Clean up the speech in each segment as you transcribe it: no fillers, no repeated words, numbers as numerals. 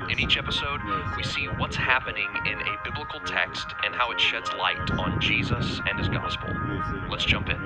In each episode, we see what's happening in a biblical text and how it sheds light on Jesus and his gospel. Let's jump in.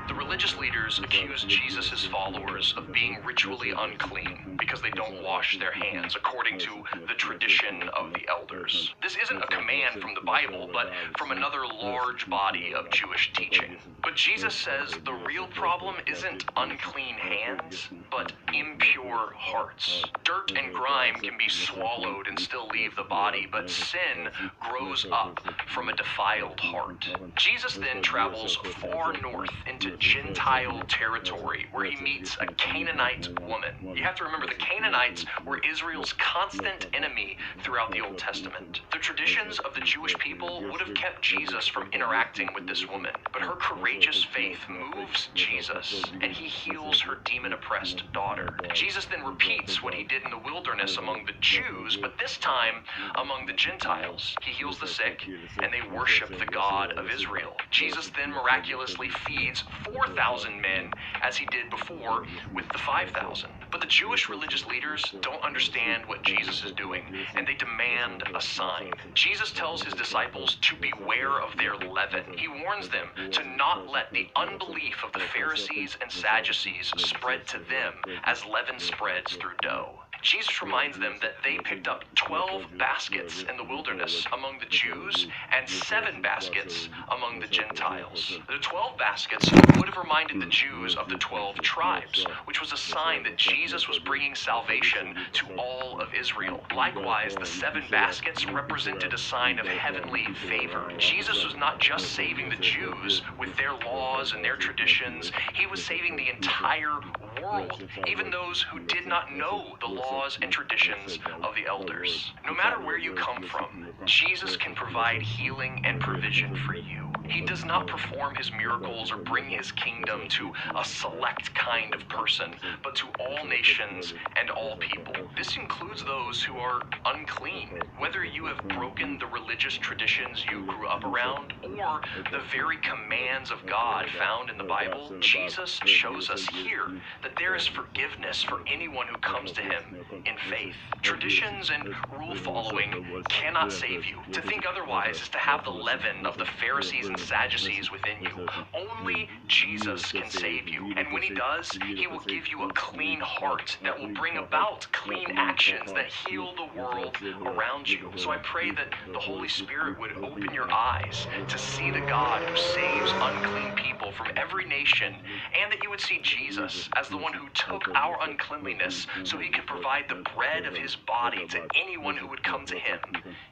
The religious leaders accuse Jesus' followers of being ritually unclean because they don't wash their hands according to the tradition of the elders. This isn't a command from the Bible, but from another large body of Jewish teaching. But Jesus says the real problem isn't unclean hands, but impure hearts. Dirt and grime can be swallowed and still leave the body, but sin grows up from a defiled heart. Jesus then travels far north into Gentile territory where he meets a Canaanite woman. You have to remember, the Canaanites were Israel's constant enemy throughout the Old Testament. The traditions of the Jewish people would have kept Jesus from interacting with this woman, but her courageous faith moves Jesus, and he heals her demon-oppressed daughter. Jesus then repeats what he did in the wilderness among the Jews, but this time among the Gentiles. He heals the sick, and they worship the God of Israel. Jesus then miraculously feeds 4,000 men, as he did before with the 5,000. But the Jewish religious leaders don't understand what Jesus is doing, and they demand a sign. Jesus tells his disciples to beware of their leaven. He warns them to not let the unbelief of the Pharisees and Sadducees spread to them as leaven spreads through dough. Jesus reminds them that they picked up 12 baskets in the wilderness among the Jews and 7 baskets among the Gentiles. The 12 baskets would have reminded the Jews of the 12 tribes, which was a sign that Jesus was bringing salvation to all of Israel. Likewise, the 7 baskets represented a sign of heavenly favor. Jesus was not just saving the Jews with their laws and their traditions, he was saving the entire world, even those who did not know the laws and traditions of the elders. No matter where you come from, Jesus can provide healing and provision for you. He does not perform his miracles or bring his kingdom to a select kind of person, but to all nations and all people. This includes those who are unclean. Whether you have broken the religious traditions you grew up around or the very commands of God found in the Bible, Jesus shows us here that there is forgiveness for anyone who comes to him in faith. Traditions and rule following cannot save you. To think otherwise is to have the leaven of the Pharisees and Sadducees within you. Only Jesus can save you, and when he does, he will give you a clean heart that will bring about clean actions that heal the world around you. So I pray that the Holy Spirit would open your eyes to see the God who saves unclean people from every nation, and that you would see Jesus as the one who took our uncleanliness so he could provide the bread of his body to anyone who would come to him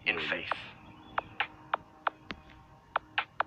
in